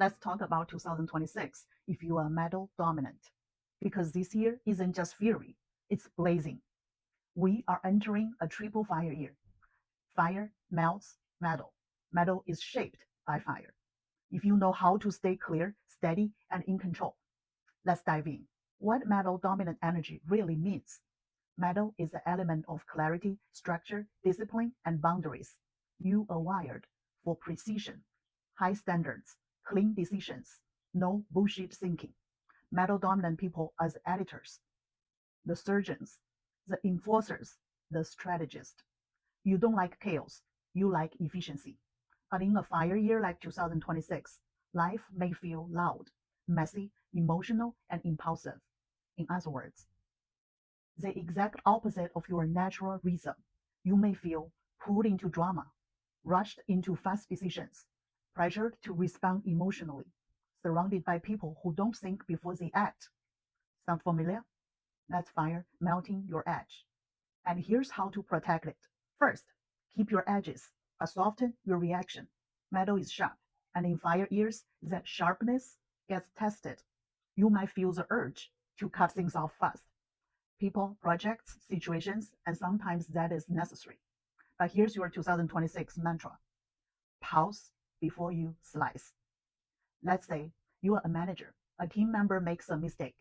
Let's talk about 2026 if you are metal dominant. Because this year isn't just fury, it's blazing. We are entering a triple fire year. Fire melts metal. Metal is shaped by fire. If you know how to stay clear, steady, and in control, let's dive in. What metal dominant energy really means. Metal is the element of clarity, structure, discipline, and boundaries. You are wired for precision, high standards, clean decisions, no bullshit thinking. Metal dominant people as editors, the surgeons, the enforcers, the strategists. You don't like chaos, you like efficiency. But in a fire year like 2026, life may feel loud, messy, emotional, and impulsive. In other words, the exact opposite of your natural rhythm. You may feel pulled into drama, rushed into fast decisions, pressured to respond emotionally, surrounded by people who don't think before they act. Sound familiar? That's fire melting your edge. And here's how to protect it. First, keep your edges, but soften your reaction. Metal is sharp, and in fire years, that sharpness gets tested. You might feel the urge to cut things off fast. People, projects, situations, and sometimes that is necessary. But here's your 2026 mantra. Pause before you slice. Let's say you are a manager. A team member makes a mistake.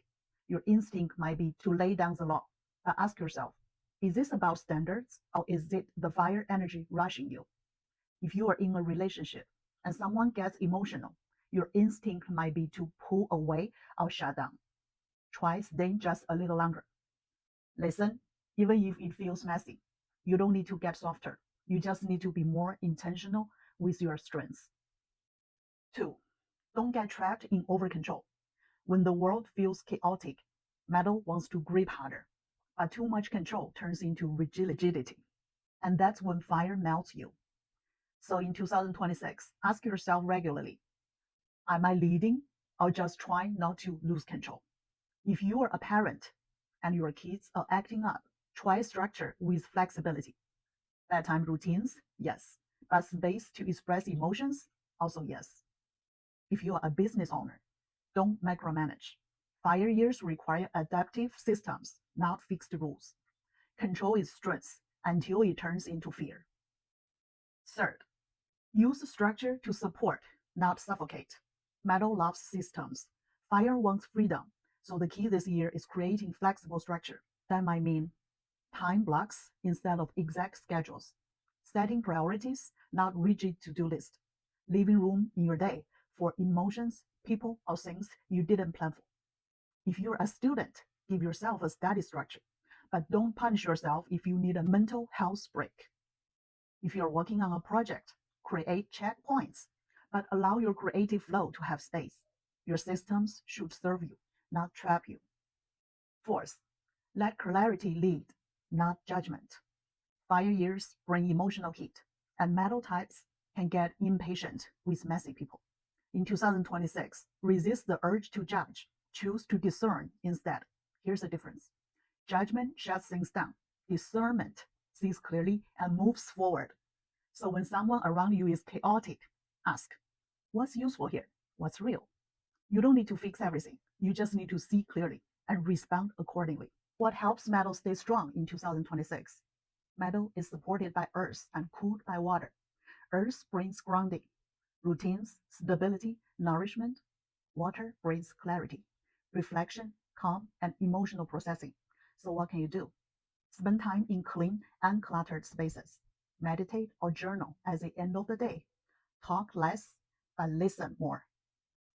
Your instinct might be to lay down the law. But ask yourself, is this about standards or is it the fire energy rushing you? If you are in a relationship and someone gets emotional, your instinct might be to pull away or shut down. Try staying just a little longer. Listen, even if it feels messy. You don't need to get softer. You just need to be more intentional with your strengths. 2. Don't get trapped in over-control. When the world feels chaotic, metal wants to grip harder. But too much control turns into rigidity. And that's when fire melts you. So in 2026, ask yourself regularly, am I leading or just trying not to lose control? If you are a parent and your kids are acting up, try structure with flexibility. Bedtime routines, yes. But space to express emotions, also yes. If you are a business owner, don't micromanage. Fire years require adaptive systems, not fixed rules. Control is strength until it turns into fear. Third, use structure to support, not suffocate. Metal loves systems. Fire wants freedom. So the key this year is creating flexible structure. That might mean time blocks instead of exact schedules. Setting priorities, not rigid to-do list. Leaving room in your day for emotions, people, or things you didn't plan for. If you're a student, give yourself a study structure, but don't punish yourself if you need a mental health break. If you're working on a project, create checkpoints, but allow your creative flow to have space. Your systems should serve you, not trap you. Fourth, let clarity lead, not judgment. Fire years bring emotional heat, and metal types can get impatient with messy people. In 2026, resist the urge to judge. Choose to discern instead. Here's the difference. Judgment shuts things down. Discernment sees clearly and moves forward. So when someone around you is chaotic, ask, what's useful here? What's real? You don't need to fix everything. You just need to see clearly and respond accordingly. What helps metal stay strong in 2026? Metal is supported by earth and cooled by water. Earth brings grounding, routines, stability, nourishment. Water brings clarity, reflection, calm, and emotional processing. So what can you do? Spend time in clean, uncluttered spaces. Meditate or journal at the end of the day. Talk less, but listen more.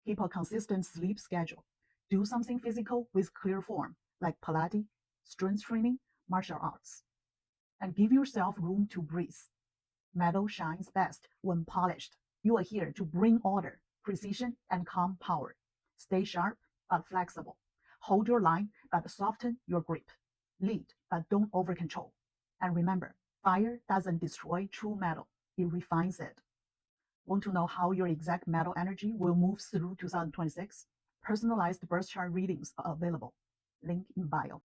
Keep a consistent sleep schedule. Do something physical with clear form, like Pilates, strength training, martial arts. And give yourself room to breathe. Metal shines best when polished. You are here to bring order, precision, and calm power. Stay sharp but flexible. Hold your line but soften your grip. Lead but don't over-control. And remember, fire doesn't destroy true metal, it refines it. Want to know how your exact metal energy will move through 2026? Personalized birth chart readings are available. Link in bio.